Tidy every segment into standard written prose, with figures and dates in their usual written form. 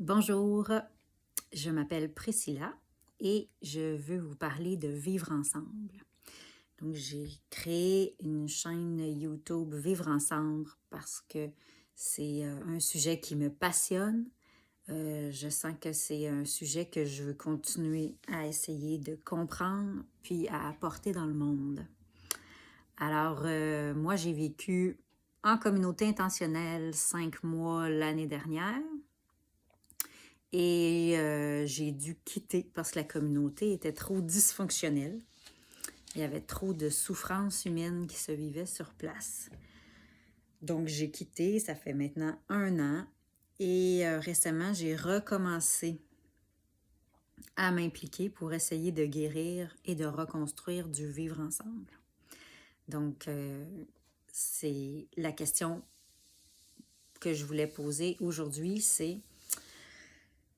Bonjour, je m'appelle Priscilla et je veux vous parler de vivre ensemble. Donc, j'ai créé une chaîne YouTube Vivre ensemble parce que c'est un sujet qui me passionne. Je sens que c'est un sujet que je veux continuer à essayer de comprendre puis à apporter dans le monde. Alors, moi, j'ai vécu en communauté intentionnelle 5 mois l'année dernière. Et j'ai dû quitter parce que la communauté était trop dysfonctionnelle. Il y avait trop de souffrances humaines qui se vivaient sur place. Donc j'ai quitté, ça fait maintenant 1 an. Et récemment, j'ai recommencé à m'impliquer pour essayer de guérir et de reconstruire du vivre ensemble. Donc, c'est la question que je voulais poser aujourd'hui, c'est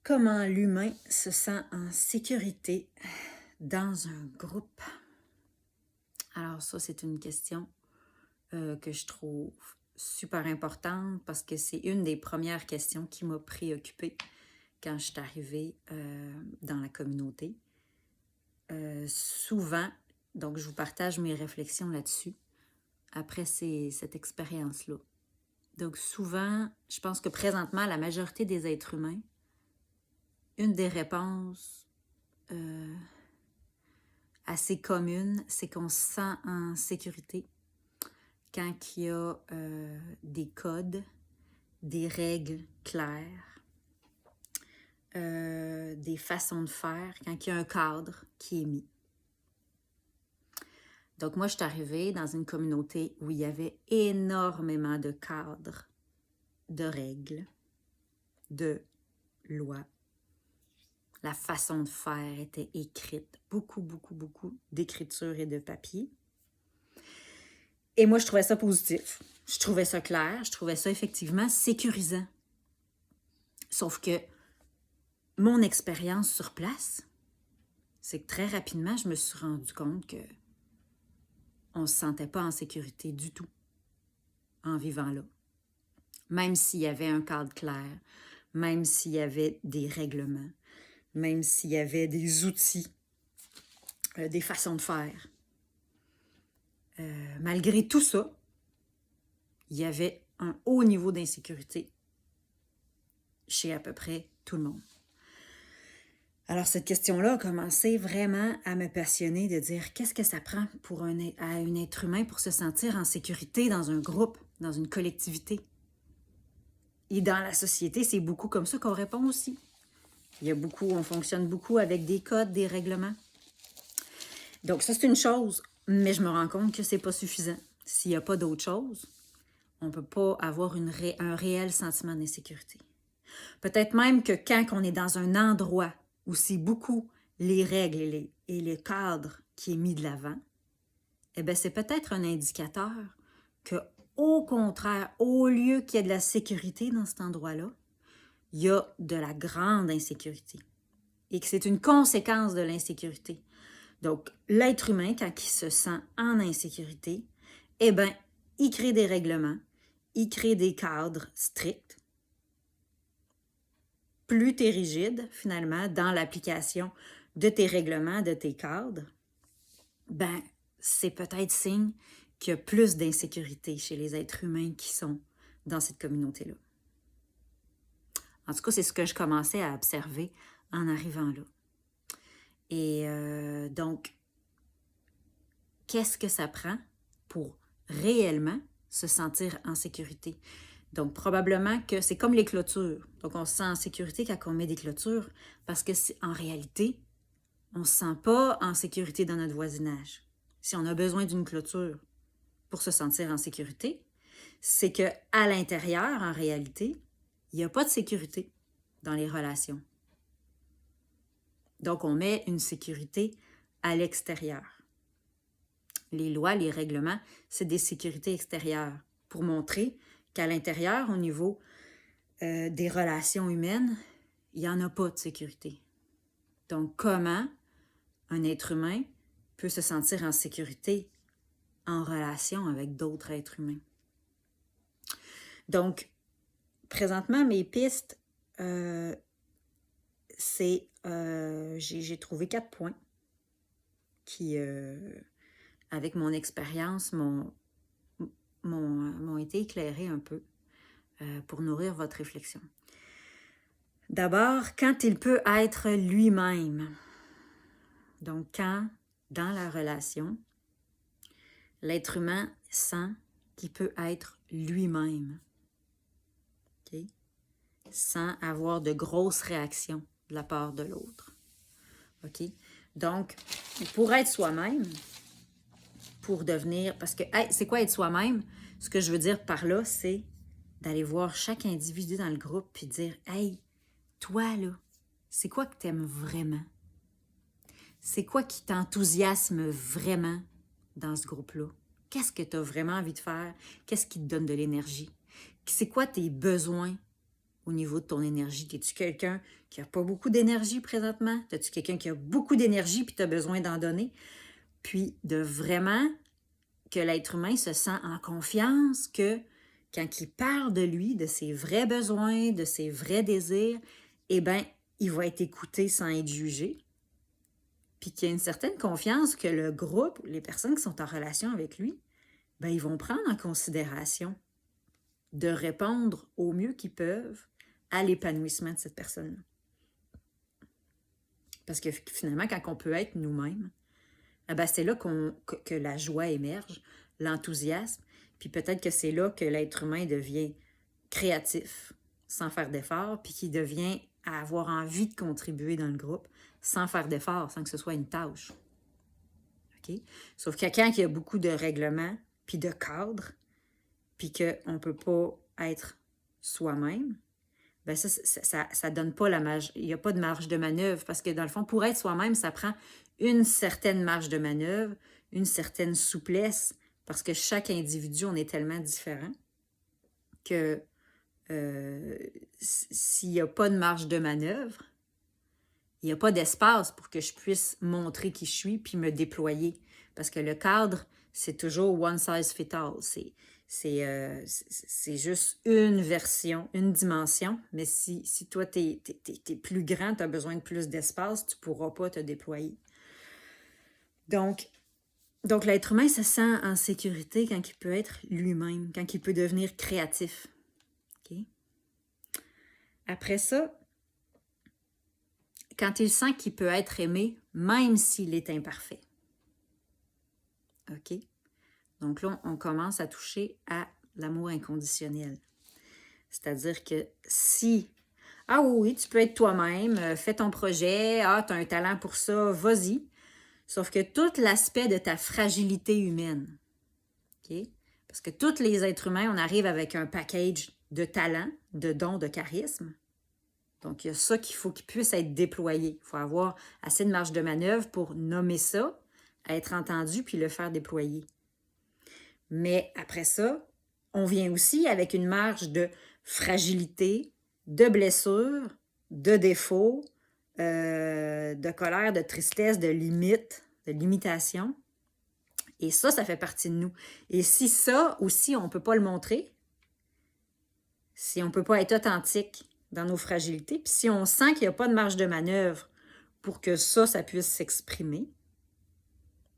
comment l'humain se sent en sécurité dans un groupe? Alors ça, c'est une question que je trouve super importante parce que c'est une des premières questions qui m'a préoccupée quand je suis arrivée dans la communauté. Souvent, donc je vous partage mes réflexions là-dessus après cette expérience-là. Donc souvent, je pense que présentement, la majorité des êtres humains, une des réponses assez commune, c'est qu'on se sent en sécurité quand il y a des codes, des règles claires, des façons de faire, quand il y a un cadre qui est mis. Donc moi, je suis arrivée dans une communauté où il y avait énormément de cadres, de règles, de lois. La façon de faire était écrite, beaucoup d'écriture et de papier. Et moi, je trouvais ça positif. Je trouvais ça clair. Je trouvais ça effectivement sécurisant. Sauf que mon expérience sur place, c'est que très rapidement, je me suis rendu compte que on ne se sentait pas en sécurité du tout en vivant là. Même s'il y avait un cadre clair, même s'il y avait des règlements, même s'il y avait des outils, des façons de faire. Malgré tout ça, il y avait un haut niveau d'insécurité chez à peu près tout le monde. Alors cette question-là a commencé vraiment à me passionner de dire qu'est-ce que ça prend pour un être humain pour se sentir en sécurité dans un groupe, dans une collectivité. Et dans la société, c'est beaucoup comme ça qu'on répond aussi. On fonctionne beaucoup avec des codes, des règlements. Donc ça, c'est une chose, mais je me rends compte que c'est pas suffisant. S'il n'y a pas d'autre chose, on ne peut pas avoir un réel sentiment d'insécurité. Peut-être même que quand on est dans un endroit où c'est beaucoup les règles et les cadres qui est mis de l'avant, eh bien, c'est peut-être un indicateur que, au contraire, au lieu qu'il y ait de la sécurité dans cet endroit-là, il y a de la grande insécurité et que c'est une conséquence de l'insécurité. Donc, l'être humain, quand il se sent en insécurité, eh bien, il crée des règlements, il crée des cadres stricts. Plus tu es rigide, finalement, dans l'application de tes règlements, de tes cadres, ben, c'est peut-être signe qu'il y a plus d'insécurité chez les êtres humains qui sont dans cette communauté-là. En tout cas, c'est ce que je commençais à observer en arrivant là. Et donc, qu'est-ce que ça prend pour réellement se sentir en sécurité? Donc, probablement que c'est comme les clôtures. Donc, on se sent en sécurité quand on met des clôtures parce que en réalité, on ne se sent pas en sécurité dans notre voisinage. Si on a besoin d'une clôture pour se sentir en sécurité, c'est qu'à l'intérieur, en réalité, il n'y a pas de sécurité dans les relations. Donc, on met une sécurité à l'extérieur. Les lois, les règlements, c'est des sécurités extérieures pour montrer qu'à l'intérieur, au niveau des relations humaines, il n'y en a pas de sécurité. Donc, comment un être humain peut se sentir en sécurité en relation avec d'autres êtres humains? Donc, présentement, mes pistes, c'est, j'ai trouvé 4 points qui, avec mon expérience, m'ont été éclairés un peu pour nourrir votre réflexion. D'abord, quand il peut être lui-même. Donc, quand, dans la relation, l'être humain sent qu'il peut être lui-même, OK? Sans avoir de grosses réactions de la part de l'autre. OK? Donc, pour être soi-même, pour devenir... Parce que, hey, c'est quoi être soi-même? Ce que je veux dire par là, c'est d'aller voir chaque individu dans le groupe puis dire, « Hey, toi, là, c'est quoi que t'aimes vraiment? C'est quoi qui t'enthousiasme vraiment dans ce groupe-là? Qu'est-ce que tu as vraiment envie de faire? Qu'est-ce qui te donne de l'énergie? C'est quoi tes besoins au niveau de ton énergie? Es-tu quelqu'un qui n'a pas beaucoup d'énergie présentement? Es-tu quelqu'un qui a beaucoup d'énergie puis tu as besoin d'en donner? Puis de vraiment que l'être humain se sent en confiance, que quand il parle de lui, de ses vrais besoins, de ses vrais désirs, eh bien, il va être écouté sans être jugé. Puis qu'il y a une certaine confiance que le groupe, les personnes qui sont en relation avec lui, ben, ils vont prendre en considération de répondre au mieux qu'ils peuvent à l'épanouissement de cette personne-là. Parce que finalement, quand on peut être nous-mêmes, ben c'est là que la joie émerge, l'enthousiasme, puis peut-être que c'est là que l'être humain devient créatif, sans faire d'effort, puis qu'il devient à avoir envie de contribuer dans le groupe, sans faire d'effort, sans que ce soit une tâche. OK? Sauf que quand il y a beaucoup de règlements, puis de cadres, puis qu'on ne peut pas être soi-même, ben ça donne pas la marge. Il n'y a pas de marge de manœuvre, parce que dans le fond, pour être soi-même, ça prend une certaine marge de manœuvre, une certaine souplesse, parce que chaque individu, on est tellement différent que s'il n'y a pas de marge de manœuvre, il n'y a pas d'espace pour que je puisse montrer qui je suis puis me déployer. Parce que le cadre, c'est toujours one size fit all. C'est juste une version, une dimension. Mais si toi, t'es plus grand, tu as besoin de plus d'espace, tu ne pourras pas te déployer. Donc l'être humain se sent en sécurité quand il peut être lui-même, quand il peut devenir créatif. Okay? Après ça, quand il sent qu'il peut être aimé, même s'il est imparfait. OK? Donc là, on commence à toucher à l'amour inconditionnel. C'est-à-dire que si, ah oui, tu peux être toi-même, fais ton projet, ah, tu as un talent pour ça, vas-y. Sauf que tout l'aspect de ta fragilité humaine, OK? Parce que tous les êtres humains, on arrive avec un package de talent, de dons, de charisme. Donc, il y a ça qu'il faut qu'il puisse être déployé. Il faut avoir assez de marge de manœuvre pour nommer ça, être entendu, puis le faire déployer. Mais après ça, on vient aussi avec une marge de fragilité, de blessure, de défaut, de colère, de tristesse, de limite, de limitation. Et ça fait partie de nous. Et si ça aussi, on ne peut pas le montrer, si on ne peut pas être authentique dans nos fragilités, puis si on sent qu'il n'y a pas de marge de manœuvre pour que ça puisse s'exprimer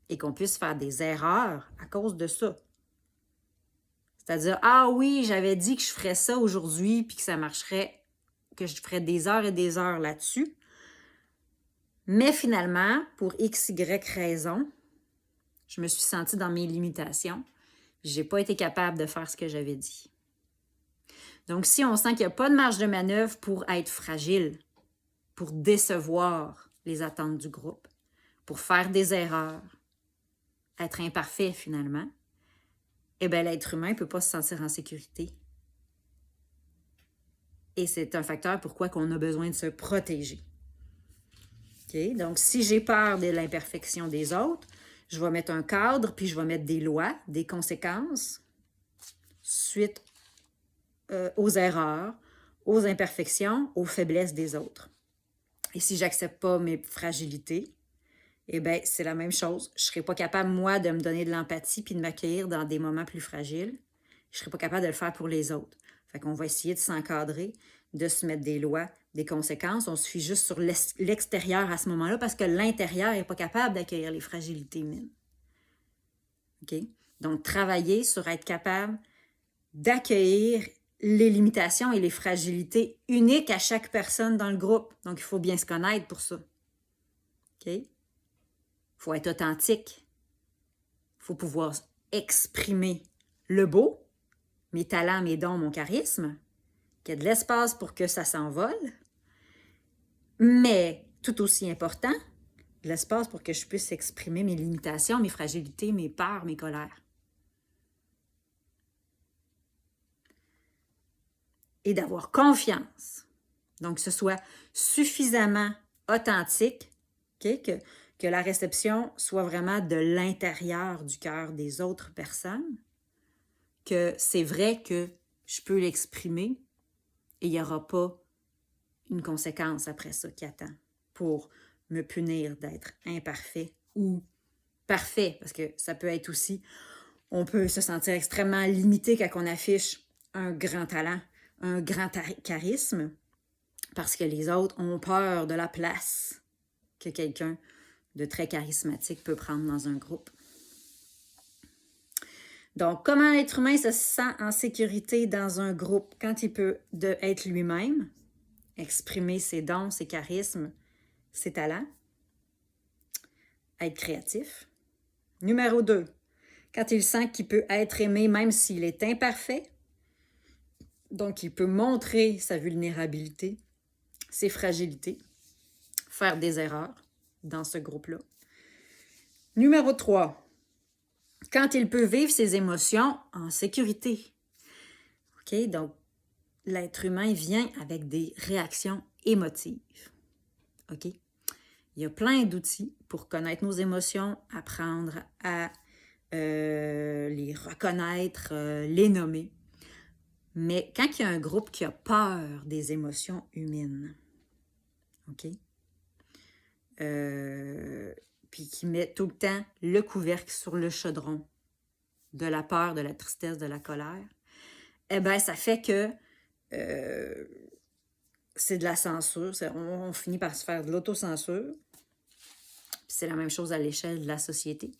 et qu'on puisse faire des erreurs à cause de ça. C'est-à-dire, ah oui, j'avais dit que je ferais ça aujourd'hui, puis que ça marcherait, que je ferais des heures et des heures là-dessus. Mais finalement, pour X, Y raison, je me suis sentie dans mes limitations. Je n'ai pas été capable de faire ce que j'avais dit. Donc, si on sent qu'il n'y a pas de marge de manœuvre pour être fragile, pour décevoir les attentes du groupe, pour faire des erreurs, être imparfait finalement, eh bien, l'être humain ne peut pas se sentir en sécurité. Et c'est un facteur pourquoi on a besoin de se protéger. Okay? Donc, si j'ai peur de l'imperfection des autres, je vais mettre un cadre, puis je vais mettre des lois, des conséquences suite aux erreurs, aux imperfections, aux faiblesses des autres. Et si je n'accepte pas mes fragilités, eh bien, c'est la même chose. Je ne serai pas capable, moi, de me donner de l'empathie puis de m'accueillir dans des moments plus fragiles. Je ne serai pas capable de le faire pour les autres. Fait qu'on va essayer de s'encadrer, de se mettre des lois, des conséquences, on se fie juste sur l'extérieur à ce moment-là parce que l'intérieur n'est pas capable d'accueillir les fragilités humaines. OK? Donc, travailler sur être capable d'accueillir les limitations et les fragilités uniques à chaque personne dans le groupe. Donc, il faut bien se connaître pour ça. OK? Il faut être authentique. Il faut pouvoir exprimer le beau, mes talents, mes dons, mon charisme, qu'il y ait de l'espace pour que ça s'envole, mais tout aussi important, de l'espace pour que je puisse exprimer mes limitations, mes fragilités, mes peurs, mes colères. Et d'avoir confiance. Donc, que ce soit suffisamment authentique, okay, que la réception soit vraiment de l'intérieur du cœur des autres personnes, que c'est vrai que je peux l'exprimer et il n'y aura pas une conséquence après ça qui attend pour me punir d'être imparfait ou parfait, parce que ça peut être aussi, on peut se sentir extrêmement limité quand on affiche un grand talent, un grand charisme, parce que les autres ont peur de la place que quelqu'un de très charismatique peut prendre dans un groupe. Donc, comment l'être humain se sent en sécurité dans un groupe quand il peut être lui-même, exprimer ses dons, ses charismes, ses talents, être créatif. Numéro 2, quand il sent qu'il peut être aimé même s'il est imparfait, donc il peut montrer sa vulnérabilité, ses fragilités, faire des erreurs dans ce groupe-là. Numéro 3, quand il peut vivre ses émotions en sécurité. OK? Donc, l'être humain vient avec des réactions émotives. OK? Il y a plein d'outils pour connaître nos émotions, apprendre à les reconnaître, les nommer. Mais quand il y a un groupe qui a peur des émotions humaines, OK? Puis qui met tout le temps le couvercle sur le chaudron de la peur, de la tristesse, de la colère, eh bien, ça fait que c'est de la censure. On finit par se faire de l'autocensure. C'est la même chose à l'échelle de la société.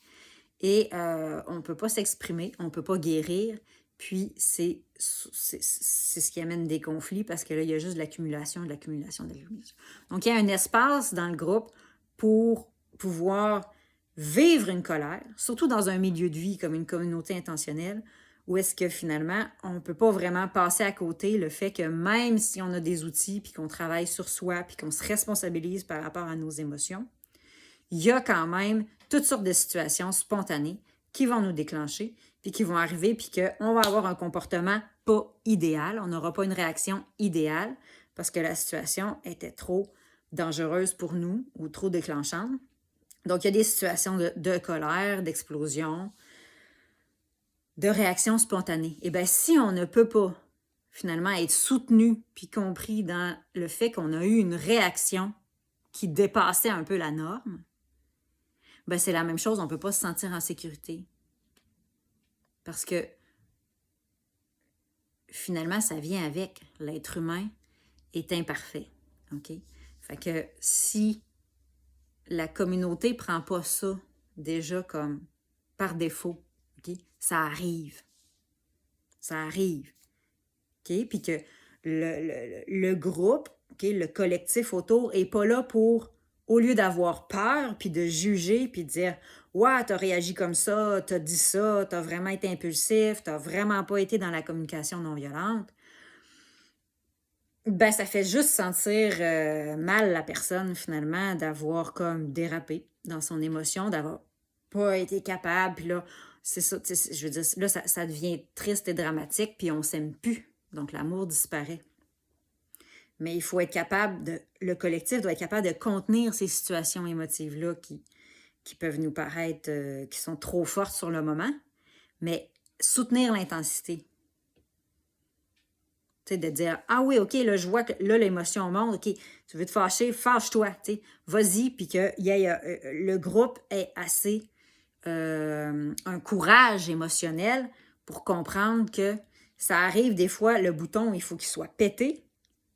Et on ne peut pas s'exprimer, on ne peut pas guérir. Puis, c'est ce qui amène des conflits parce que là, il y a juste de l'accumulation, de l'accumulation, de l'accumulation. Donc, il y a un espace dans le groupe pour pouvoir vivre une colère, surtout dans un milieu de vie comme une communauté intentionnelle, où est-ce que finalement, on ne peut pas vraiment passer à côté le fait que même si on a des outils, puis qu'on travaille sur soi, puis qu'on se responsabilise par rapport à nos émotions, il y a quand même toutes sortes de situations spontanées qui vont nous déclencher, puis qui vont arriver, puis qu'on va avoir un comportement pas idéal, on n'aura pas une réaction idéale, parce que la situation était trop dangereuse pour nous ou trop déclenchante. Donc, il y a des situations de colère, d'explosion, de réaction spontanée. Eh bien, si on ne peut pas finalement être soutenu puis compris dans le fait qu'on a eu une réaction qui dépassait un peu la norme, ben c'est la même chose, on ne peut pas se sentir en sécurité. Parce que finalement, ça vient avec. L'être humain est imparfait. OK? Fait que si la communauté ne prend pas ça déjà comme par défaut, OK? Ça arrive. Ça arrive. OK? Puis que le groupe, OK, le collectif autour n'est pas là pour, au lieu d'avoir peur, puis de juger, puis de dire « Ouais, t'as réagi comme ça, t'as dit ça, t'as vraiment été impulsif, t'as vraiment pas été dans la communication non violente », ben ça fait juste sentir mal la personne, finalement, d'avoir comme dérapé dans son émotion, d'avoir pas été capable, puis là, c'est ça, je veux dire, là, ça devient triste et dramatique, puis on s'aime plus. Donc, l'amour disparaît. Mais il faut être capable le collectif doit être capable de contenir ces situations émotives-là qui peuvent nous paraître, qui sont trop fortes sur le moment, mais soutenir l'intensité. Tu sais, de dire, ah oui, OK, là, je vois que là, l'émotion monte, OK, tu veux te fâcher, fâche-toi, tu sais, vas-y, puis que le groupe ait assez un courage émotionnel pour comprendre que ça arrive des fois, le bouton, il faut qu'il soit pété,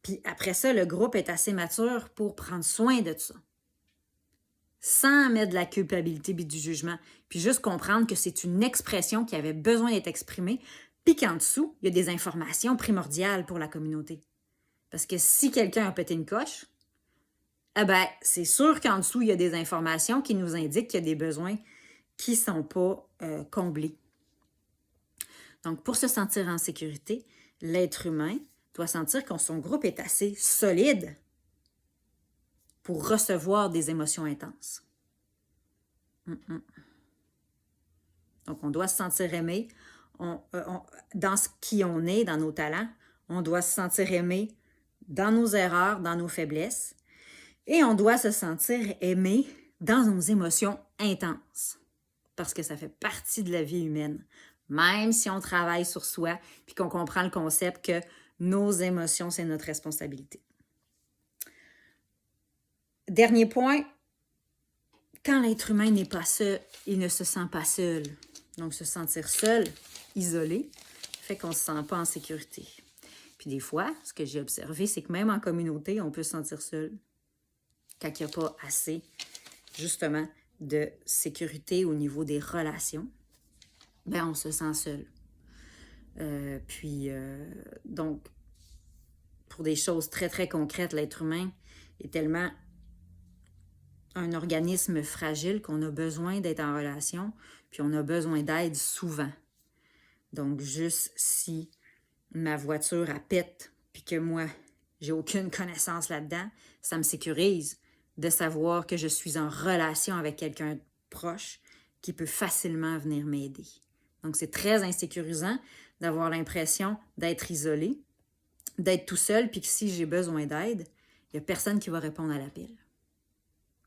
Puis après ça, le groupe est assez mature pour prendre soin de ça. Sans mettre de la culpabilité et du jugement. Puis juste comprendre que c'est une expression qui avait besoin d'être exprimée, puis qu'en dessous, il y a des informations primordiales pour la communauté. Parce que si quelqu'un a pété une coche, eh ben, c'est sûr qu'en dessous, il y a des informations qui nous indiquent qu'il y a des besoins qui ne sont pas comblés. Donc, pour se sentir en sécurité, l'être humain doit sentir que son groupe est assez solide pour recevoir des émotions intenses. Donc, on doit se sentir aimé. Dans ce qui on est, dans nos talents, on doit se sentir aimé dans nos erreurs, dans nos faiblesses. Et on doit se sentir aimé dans nos émotions intenses. Parce que ça fait partie de la vie humaine. Même si on travaille sur soi, puis qu'on comprend le concept que nos émotions, c'est notre responsabilité. Dernier point, quand l'être humain n'est pas seul, il ne se sent pas seul. Donc, se sentir seul, isolé, fait qu'on ne se sent pas en sécurité. Puis des fois, ce que j'ai observé, c'est que même en communauté, on peut se sentir seul. Quand il n'y a pas assez, justement, de sécurité au niveau des relations, ben on se sent seul. Donc, pour des choses très, très concrètes, l'être humain est tellement un organisme fragile qu'on a besoin d'être en relation, puis on a besoin d'aide souvent. Donc, juste si ma voiture a pète, puis que moi, j'ai aucune connaissance là-dedans, ça me sécurise de savoir que je suis en relation avec quelqu'un de proche qui peut facilement venir m'aider. Donc, c'est très insécurisant d'avoir l'impression d'être isolé, d'être tout seul, puis que si j'ai besoin d'aide, il n'y a personne qui va répondre à l'appel.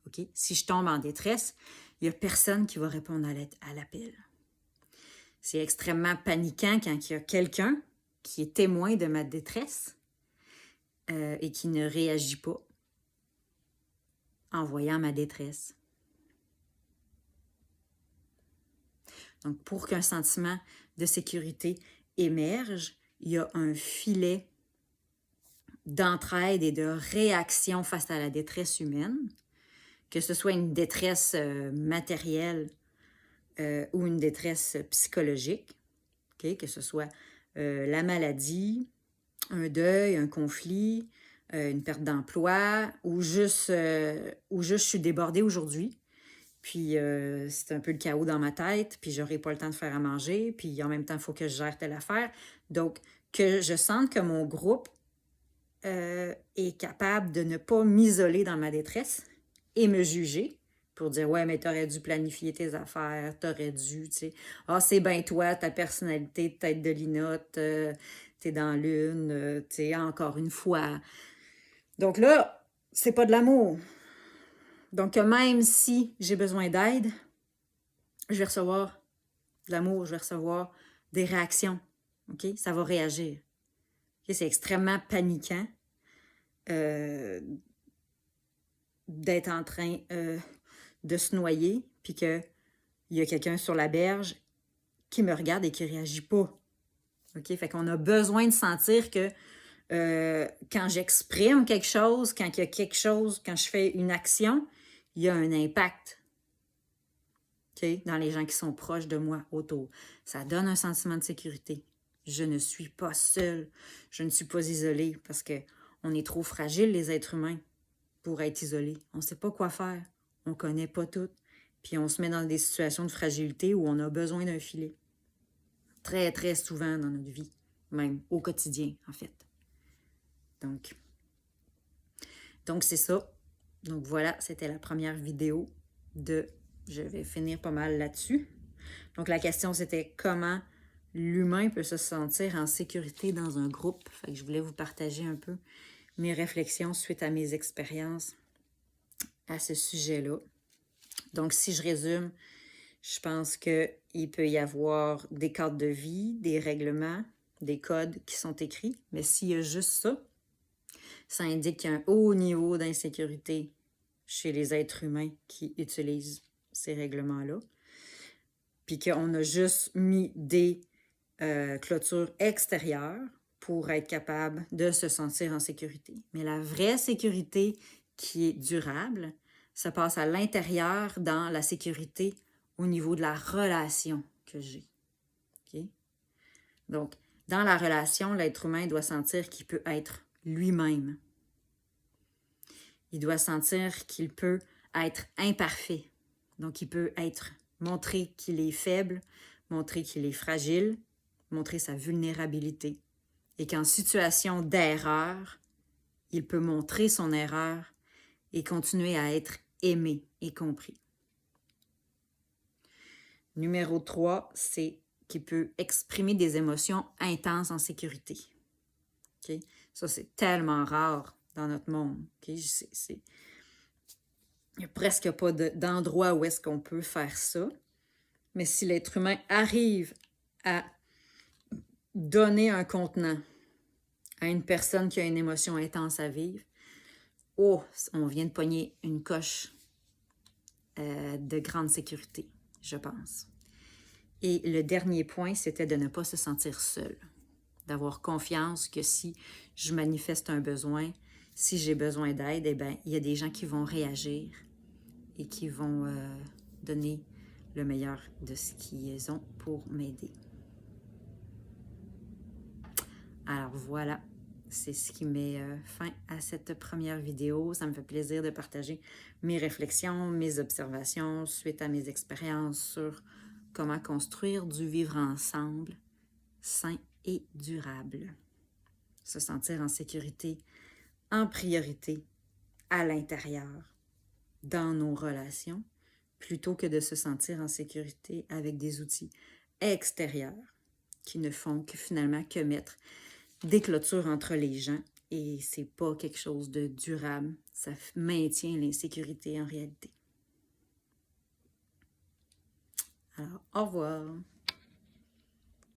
Okay? Si je tombe en détresse, il n'y a personne qui va répondre à l'appel. C'est extrêmement paniquant quand il y a quelqu'un qui est témoin de ma détresse et qui ne réagit pas en voyant ma détresse. Donc, pour qu'un sentiment de sécurité émerge, il y a un filet d'entraide et de réaction face à la détresse humaine, que ce soit une détresse matérielle ou une détresse psychologique, okay? Que ce soit la maladie, un deuil, un conflit, une perte d'emploi, ou juste je suis débordée aujourd'hui, puis c'est un peu le chaos dans ma tête, puis j'aurai pas le temps de faire à manger, puis en même temps, il faut que je gère telle affaire. Donc, que je sente que mon groupe est capable de ne pas m'isoler dans ma détresse et me juger pour dire « Ouais, mais t'aurais dû planifier tes affaires, t'aurais dû, tu sais. Ah, c'est bien toi, ta personnalité, tête de linotte, t'es dans l'une, tu sais, encore une fois. » Donc là, c'est pas de l'amour. Donc, même si j'ai besoin d'aide, je vais recevoir de l'amour, je vais recevoir des réactions. OK? Ça va réagir. Okay? C'est extrêmement paniquant d'être en train de se noyer, puis qu'il y a quelqu'un sur la berge qui me regarde et qui ne réagit pas. OK? Fait qu'on a besoin de sentir que quand j'exprime quelque chose, quand il y a quelque chose, quand je fais une action, il y a un impact. Okay? Dans les gens qui sont proches de moi autour. Ça donne un sentiment de sécurité. Je ne suis pas seule. Je ne suis pas isolée parce qu'on est trop fragile, les êtres humains, pour être isolés. On ne sait pas quoi faire. On ne connaît pas tout. Puis on se met dans des situations de fragilité où on a besoin d'un filet. Très, très souvent dans notre vie. Même au quotidien, en fait. Donc c'est ça. Donc voilà, c'était la première vidéo de... Je vais finir pas mal là-dessus. Donc la question, c'était comment l'humain peut se sentir en sécurité dans un groupe. Fait que je voulais vous partager un peu mes réflexions suite à mes expériences à ce sujet-là. Donc si je résume, je pense qu'il peut y avoir des cadres de vie, des règlements, des codes qui sont écrits. Mais s'il y a juste ça, ça indique qu'il y a un haut niveau d'insécurité chez les êtres humains qui utilisent ces règlements-là. Puis qu'on a juste mis des clôtures extérieures pour être capable de se sentir en sécurité. Mais la vraie sécurité qui est durable, ça passe à l'intérieur dans la sécurité au niveau de la relation que j'ai. Okay? Donc, dans la relation, l'être humain doit sentir qu'il peut être lui-même. Il doit sentir qu'il peut être imparfait. Donc, il peut montrer qu'il est faible, montrer qu'il est fragile, montrer sa vulnérabilité. Et qu'en situation d'erreur, il peut montrer son erreur et continuer à être aimé et compris. Numéro 3, c'est qu'il peut exprimer des émotions intenses en sécurité. Okay? Ça, c'est tellement rare dans notre monde. Okay? Il n'y a presque pas d'endroit où est-ce qu'on peut faire ça. Mais si l'être humain arrive à donner un contenant à une personne qui a une émotion intense à vivre, oh, on vient de pogner une coche de grande sécurité, je pense. Et le dernier point, c'était de ne pas se sentir seul, d'avoir confiance que si je manifeste un besoin, si j'ai besoin d'aide, eh bien, il y a des gens qui vont réagir et qui vont donner le meilleur de ce qu'ils ont pour m'aider. Alors voilà, c'est ce qui met fin à cette première vidéo. Ça me fait plaisir de partager mes réflexions, mes observations suite à mes expériences sur comment construire du vivre ensemble sain et durable. Se sentir en sécurité, en priorité, à l'intérieur, dans nos relations, plutôt que de se sentir en sécurité avec des outils extérieurs qui ne font que finalement que mettre des clôtures entre les gens et c'est pas quelque chose de durable. Ça maintient l'insécurité en réalité. Alors, au revoir.